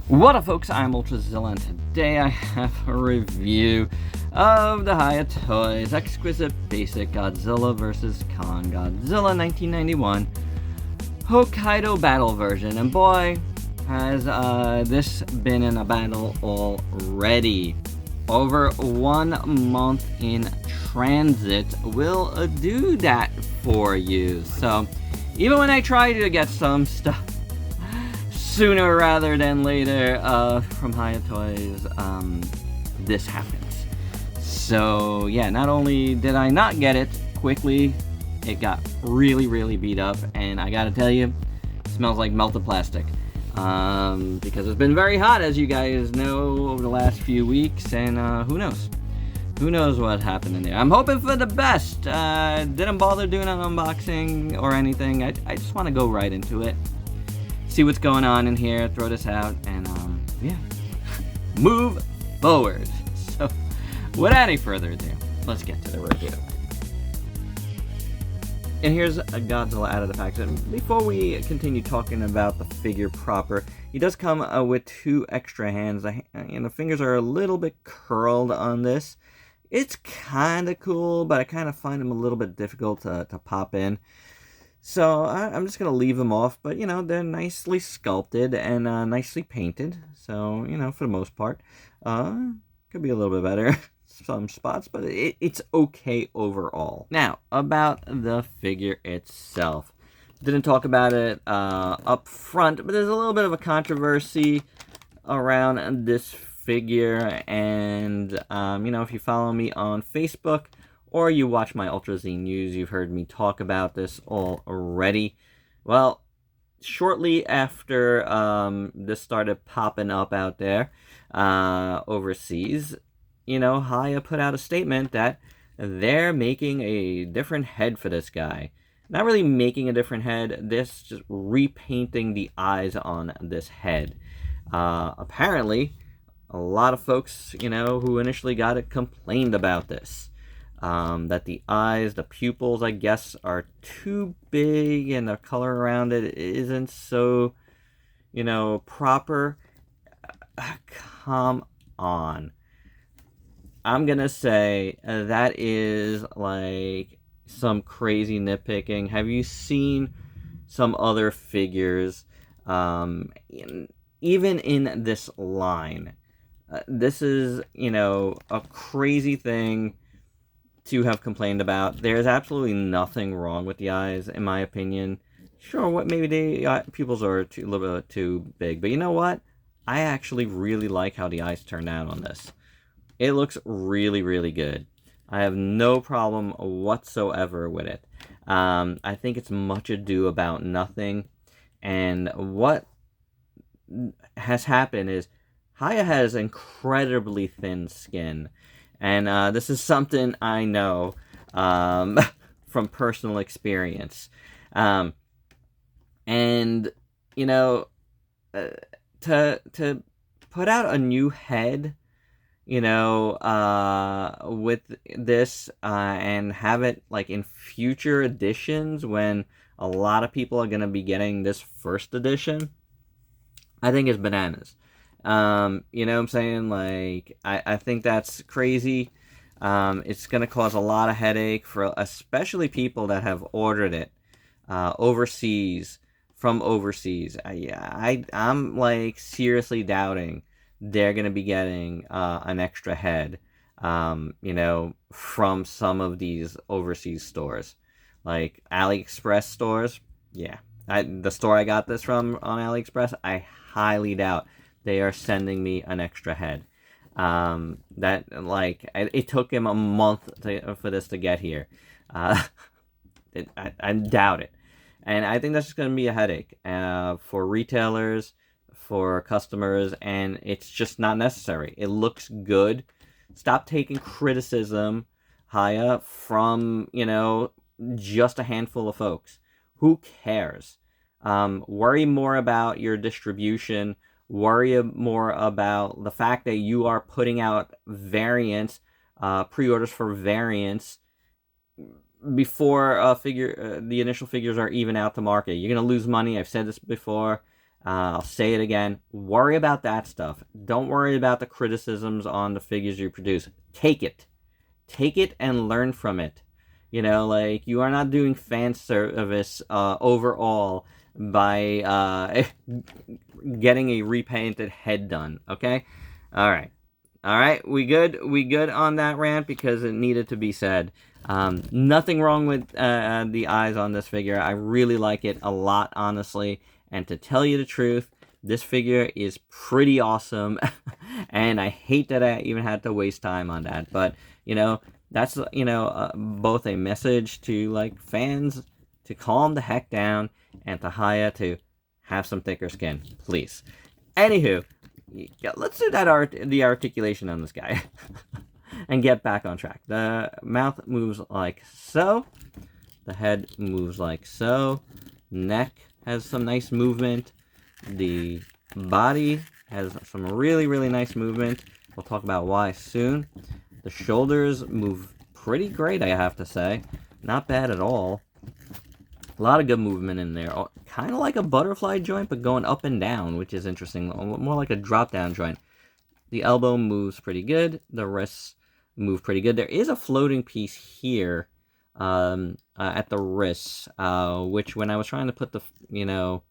What up, folks? I'm Ultrazilla, and today I have a review of the HIYA Toys Exquisite Basic Godzilla vs. Kong Godzilla 1991 Hokkaido Battle version. And boy, has this been in a battle already. Over 1 month in transit will do that for you. So, even when I try to get some stuff sooner rather than later from HIYA Toys, this happens. So yeah, not only did I not get it quickly, it got really beat up, and I gotta tell you, it smells like melted plastic. Because it's been very hot, as you guys know, over the last few weeks, and who knows? Who knows what happened in there? I'm hoping for the best. Didn't bother doing an unboxing or anything. I just want to go right into it. See what's going on in here, throw this out, and yeah, move forward. So, without any further ado, let's get to the review. And here's a Godzilla out of the pack. So before we continue talking about the figure proper, he does come with 2 extra hands, and the fingers are a little bit curled on this. It's kind of cool, but I kind of find them a little bit difficult to pop in. So I'm just going to leave them off, but, you know, they're nicely sculpted and nicely painted. So, you know, for the most part, could be a little bit better some spots, but it's okay overall. Now, about the figure itself. Didn't talk about it up front, but there's a little bit of a controversy around this figure. And, you know, if you follow me on Facebook, or you watch my Ultra Z News, you've heard me talk about this already. Well, shortly after this started popping up out there overseas, you know, HIYA put out a statement that they're making a different head for this guy. Not really making a different head, this just repainting the eyes on this head. Apparently, a lot of folks, you know, who initially got it complained about this. That the eyes, the pupils, I guess, are too big, and the color around it isn't so, you know, proper. Come on. I'm gonna say that is like some crazy nitpicking. Have you seen some other figures, even in this line? This is, you know, a crazy thing to have complained about. There's absolutely nothing wrong with the eyes, in my opinion. Sure, what maybe the pupils are a little bit too big, but you know what? I actually really like how the eyes turned out on this. It looks really good. I have no problem whatsoever with it. I think it's much ado about nothing, and what has happened is HIYA has incredibly thin skin. And this is something I know from personal experience. And, you know, to put out a new head, you know, with this and have it, like, in future editions when a lot of people are going to be getting this first edition, I think is bananas. You know what I'm saying? Like, I think that's crazy. It's going to cause a lot of headache for especially people that have ordered it overseas, from overseas. I'm like seriously doubting they're going to be getting an extra head, you know, from some of these overseas stores. Like AliExpress stores, yeah. The store I got this from on AliExpress, I highly doubt they are sending me an extra head. That, like, it took him a month for this to get here. I doubt it. And I think that's just going to be a headache for retailers, for customers, and it's just not necessary. It looks good. Stop taking criticism, HIYA, from, you know, just a handful of folks. Who cares? Worry more about your distribution. Worry more about the fact that you are putting out variants, pre-orders for variants, before the initial figures are even out to market. You're going to lose money. I've said this before. I'll say it again. Worry about that stuff. Don't worry about the criticisms on the figures you produce. Take it. Take it and learn from it. You know, like, you are not doing fan service overall by getting a repainted head done, okay? All right. All right, we good? We good on that rant because it needed to be said. Nothing wrong with the eyes on this figure. I really like it a lot, honestly. And to tell you the truth, this figure is pretty awesome. And I hate that I even had to waste time on that. But, you know, that's, you know, both a message to, like, fans to calm the heck down and to HIYA to have some thicker skin, please. Anywho, yeah, let's do the articulation on this guy and get back on track. The mouth moves like so. The head moves like so. Neck has some nice movement. The body has some really, really nice movement. We'll talk about why soon. The shoulders move pretty great, I have to say. Not bad at all. A lot of good movement in there. Kind of like a butterfly joint, but going up and down, which is interesting. More like a drop-down joint. The elbow moves pretty good. The wrists move pretty good. There is a floating piece here at the wrists, which when I was trying to put the, you know,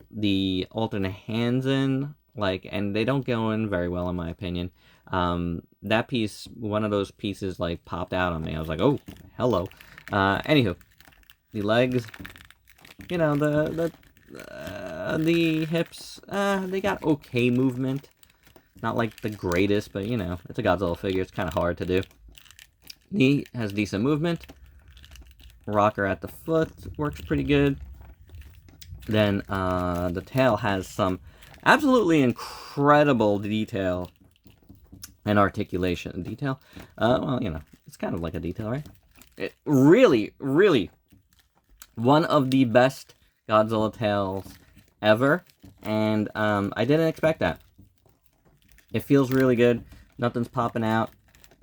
the alternate hands in, like, and they don't go in very well in my opinion. That piece, one of those pieces, like, popped out on me. I was like, oh, hello. Anywho. The legs, you know, the hips, they got okay movement. Not like the greatest, but, you know, it's a Godzilla figure. It's kind of hard to do. Knee has decent movement. Rocker at the foot works pretty good. Then the tail has some absolutely incredible detail and articulation. Detail? Well, you know, it's kind of like a detail, right? It really, really... one of the best Godzilla tails ever, and I didn't expect that. It feels really good. Nothing's popping out.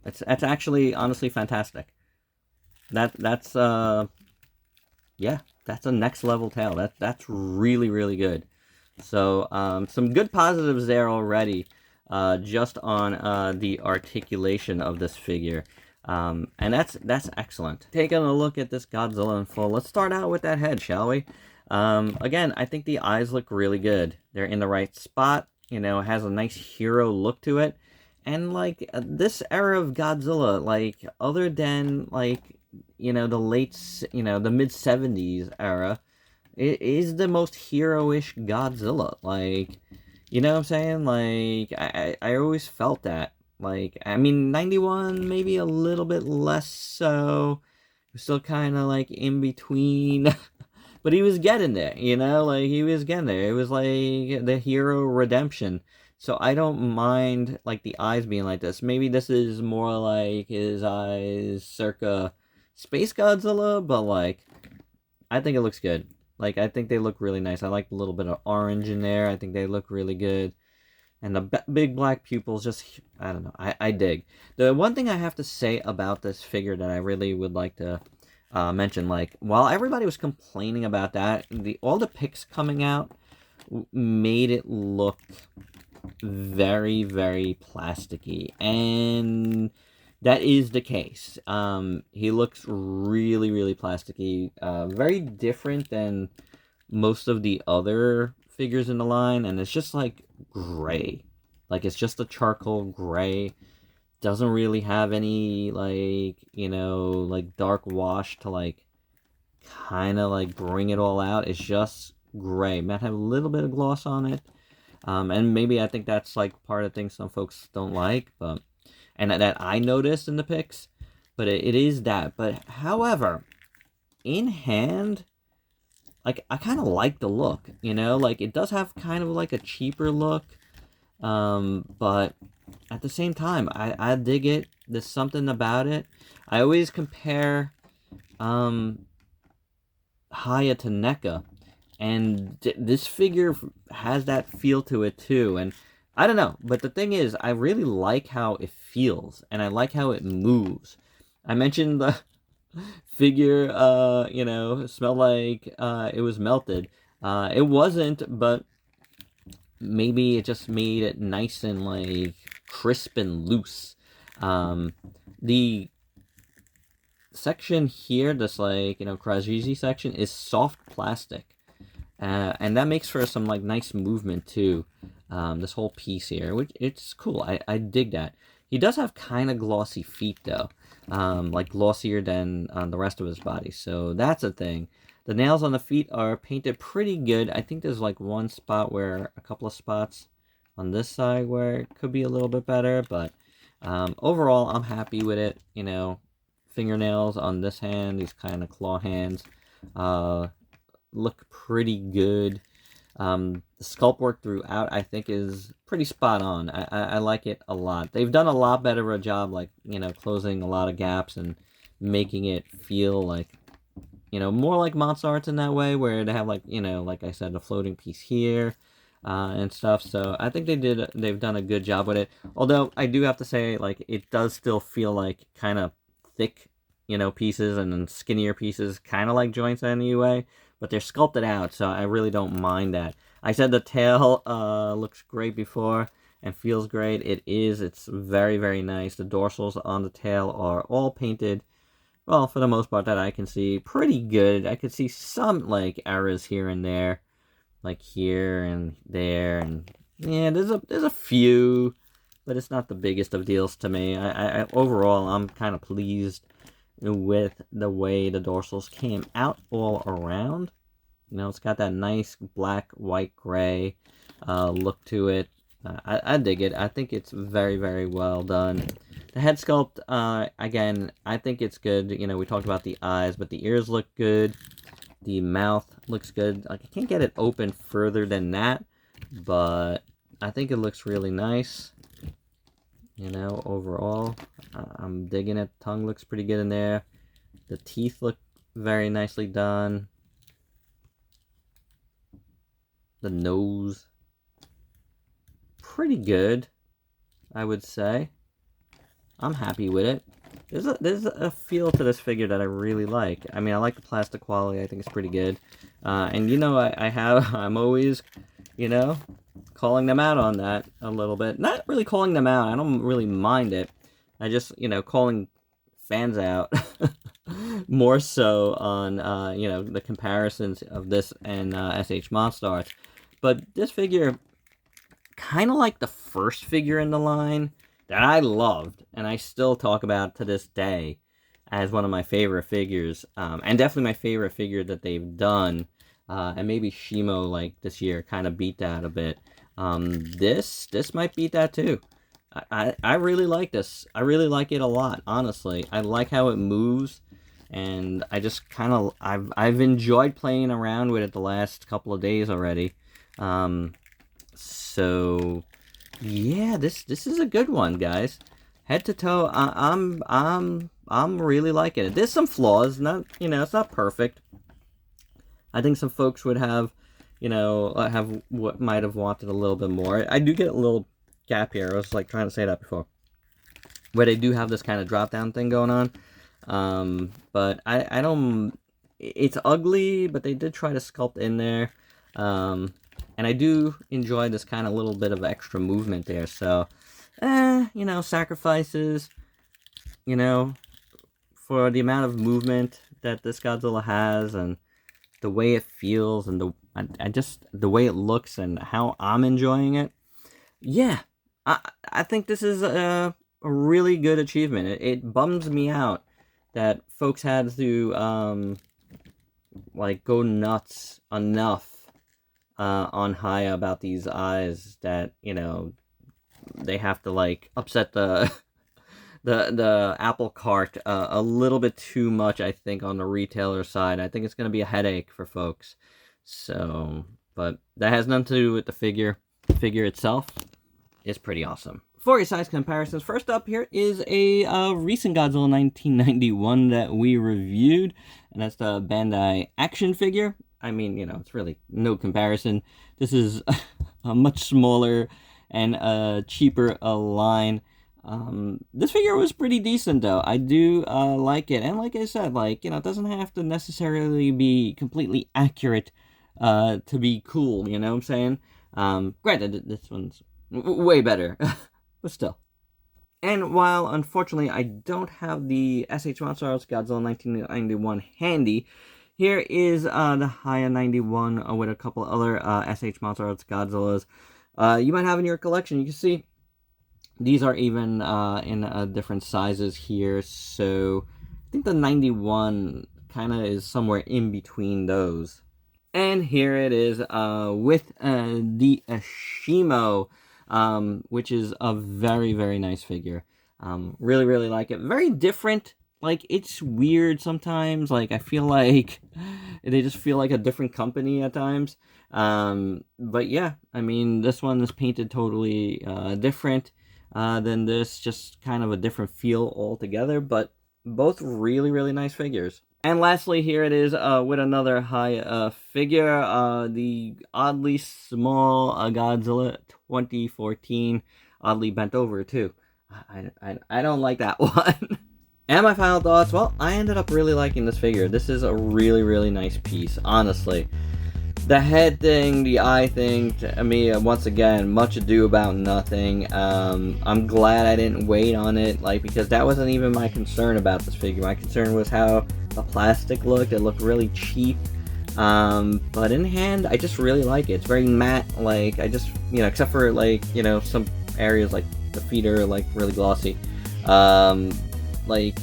It's actually honestly fantastic. That's yeah, that's a next level tail. That's really, really good. So some good positives there already, just on the articulation of this figure. And that's excellent. Taking a look at this Godzilla in full, let's start out with that head, shall we? Again, I think the eyes look really good. They're in the right spot. You know, it has a nice hero look to it. And, like, this era of Godzilla, like, other than, like, you know, the mid-70s era, it is the most hero-ish Godzilla. Like, you know what I'm saying? Like, I always felt that. Like, I mean, 91, maybe a little bit less so. Still kind of, like, in between. But he was getting there, you know? Like, he was getting there. It was, like, the hero redemption. So I don't mind, like, the eyes being like this. Maybe this is more like his eyes circa Space Godzilla. But, like, I think it looks good. Like, I think they look really nice. I like the little bit of orange in there. I think they look really good. And the big black pupils, just, I don't know, I dig. The one thing I have to say about this figure that I really would like to mention, like, while everybody was complaining about that, all the pics coming out made it look very, very plasticky. And that is the case. He looks really, really plasticky. Very different than most of the other figures in the line, and it's just like gray. Like, it's just a charcoal gray. Doesn't really have any, like, you know, like, dark wash to, like, kind of, like, bring it all out. It's just gray. Might have a little bit of gloss on it. And maybe I think that's, like, part of the thing some folks don't like, but, and that I noticed in the pics, but it is that. But, however, in hand, like, I kind of like the look, you know? Like, it does have kind of, like, a cheaper look, but at the same time, I dig it. There's something about it. I always compare HIYA to NECA, and this figure has that feel to it too. And I don't know, but the thing is, I really like how it feels, and I like how it moves. I mentioned the figure, you know, smelled like it was melted. It wasn't, but maybe it just made it nice and like crisp and loose. The section here, this like, you know, Krajiji section is soft plastic. And that makes for some like nice movement too. This whole piece here, which it's cool. I dig that. He does have kind of glossy feet though, like glossier than the rest of his body. So that's a thing. The nails on the feet are painted pretty good. I think there's like one spot where, a couple of spots on this side where it could be a little bit better, but overall I'm happy with it. You know, fingernails on this hand, these kind of claw hands, look pretty good. The sculpt work throughout, I think, is pretty spot on. I like it a lot. They've done a lot better of a job, like, you know, closing a lot of gaps and making it feel like, you know, more like Monster Arts in that way, where they have, like, you know, like I said, a floating piece here and stuff. So I think they've done a good job with it. Although I do have to say, like, it does still feel like kind of thick, you know, pieces, and then skinnier pieces, kind of like joints anyway. But they're sculpted out, so I really don't mind that. I said the tail looks great before and feels great. It is. It's very, very nice. The dorsals on the tail are all painted, well, for the most part that I can see, pretty good. I could see some, like, errors here and there, like here and there, and yeah, there's a few, but it's not the biggest of deals to me. I overall, I'm kind of pleased with the way the dorsals came out all around. You know, it's got that nice black, white, gray look to it. I dig it. I think it's very, very well done. The head sculpt, again, I think it's good. You know, we talked about the eyes, but the ears look good. The mouth looks good. Like, I can't get it open further than that, but I think it looks really nice. You know, overall, I'm digging it. Tongue looks pretty good in there. The teeth look very nicely done. The nose, pretty good, I would say. I'm happy with it. There's a feel to this figure that I really like. I mean, I like the plastic quality. I think it's pretty good. And, you know, I'm always, you know, calling them out on that a little bit. Not really calling them out. I don't really mind it. I just, you know, calling fans out more so on, you know, the comparisons of this and SH Monster Arts. But this figure, kind of like the first figure in the line that I loved, and I still talk about to this day as one of my favorite figures, and definitely my favorite figure that they've done, and maybe Shimo, like, this year kind of beat that a bit. This might beat that too. I really like this. I really like it a lot, honestly. I like how it moves, and I just kind of, I've enjoyed playing around with it the last couple of days already. So yeah, this is a good one, guys. Head to toe, I'm really liking it. There's some flaws, not, you know, it's not perfect. I think some folks would have, you know, might have wanted a little bit more. I do get a little gap here. I was like trying to say that before, where they do have this kind of drop down thing going on. But I don't. It's ugly, but they did try to sculpt in there. And I do enjoy this kind of little bit of extra movement there. So, you know, sacrifices, you know, for the amount of movement that this Godzilla has, and the way it feels, and just the way it looks, and how I'm enjoying it. Yeah, I think this is a really good achievement. It bums me out that folks had to like go nuts enough on HIYA about these eyes, that, you know, they have to like upset the the apple cart a little bit too much, I think, on the retailer side. I think it's going to be a headache for folks. So, but that has nothing to do with the figure. The figure itself is pretty awesome. For your size comparisons, first up here is a recent Godzilla 1991 that we reviewed, and that's the Bandai action figure. I mean, you know, it's really no comparison. This is a much smaller and cheaper line. This figure was pretty decent, though. I do like it, and like I said, like, you know, it doesn't have to necessarily be completely accurate to be cool, you know what I'm saying? Granted, this one's way better, but still. And while, unfortunately, I don't have the SH Monster Arts Godzilla 1991 handy, here is the HIYA 91 with a couple other SH Monster Arts Godzillas you might have in your collection. You can see these are even in different sizes here, so I think the 91 kind of is somewhere in between those. And here it is with the Ashimo, which is a very, very nice figure. Really, really like it. Very different. Like, it's weird sometimes. Like, I feel like they just feel like a different company at times. But yeah, I mean, this one is painted totally different than this. Just kind of a different feel altogether. But both really, really nice figures. And lastly, here it is with another HIYA figure, the oddly small Godzilla 2014, oddly bent over too. I don't like that one. And my final thoughts, well, I ended up really liking this figure. This is a really, really nice piece, honestly. The head thing, the eye thing, to me, once again, much ado about nothing. I'm glad I didn't wait on it, like, because that wasn't even my concern about this figure. My concern was how the plastic looked. It looked really cheap. But in hand, I just really like it. It's very matte, like, I just, except for, like, some areas, like, the feet are, like, really glossy. Like,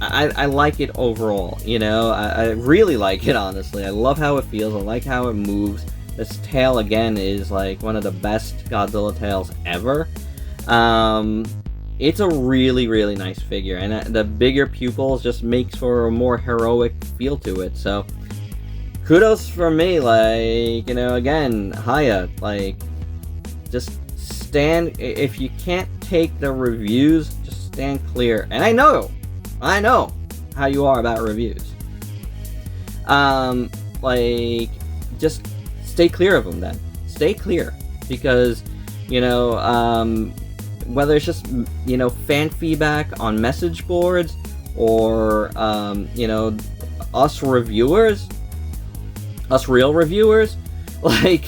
I like it overall, I really like it, honestly. I love how it feels, I like how it moves. This tail, again, is, like, one of the best Godzilla tails ever. It's a really, really nice figure, and the bigger pupils just makes for a more heroic feel to it, so kudos for me, like, again, HIYA, like, just stand, if you can't take the reviews, just stand clear, and I know how you are about reviews, like, just stay clear of them then, stay clear, because, whether it's just, fan feedback on message boards, or, us reviewers, us real reviewers, like,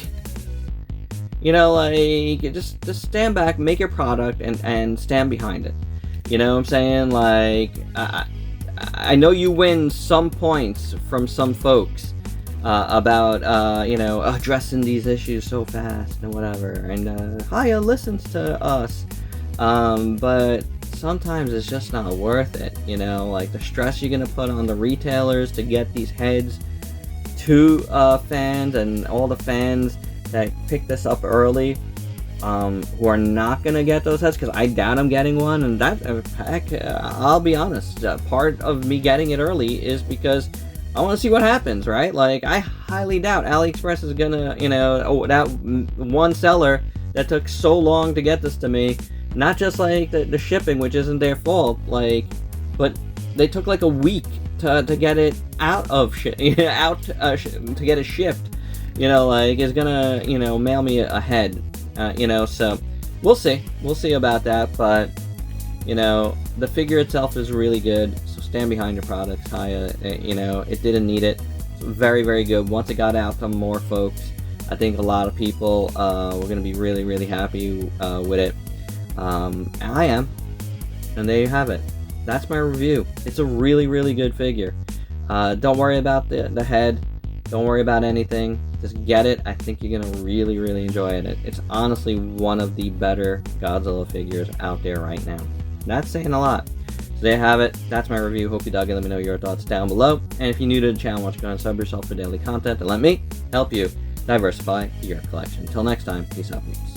like, just stand back, make your product, and stand behind it. You know what I'm saying? Like, I know you win some points from some folks about, addressing these issues so fast and whatever, and HIYA listens to us, but sometimes it's just not worth it, like the stress you're gonna put on the retailers to get these heads to fans, and all the fans that pick this up early, who are not gonna get those heads, because I doubt I'm getting one, and that, heck, I'll be honest, part of me getting it early is because I want to see what happens, right? Like, I highly doubt AliExpress is gonna, that one seller that took so long to get this to me, not just like the shipping, which isn't their fault, like, but they took like a week to get it out of to get it shipped, like, is gonna, mail me a head, so we'll see about that, but, the figure itself is really good, so stand behind your products, HIYA. It didn't need it. It's very, very good. Once it got out to more folks, I think a lot of people were going to be really, really happy with it. And I am. And there you have it. That's my review. It's a really, really good figure. Don't worry about the head. Don't worry about anything. Just get it. I think you're going to really, really enjoy it. It's honestly one of the better Godzilla figures out there right now. That's saying a lot. So there you have it. That's my review. Hope you dug it. Let me know your thoughts down below. And if you're new to the channel, why don't you go and sub yourself for daily content and let me help you diversify your collection. Until next time, peace out, peeps.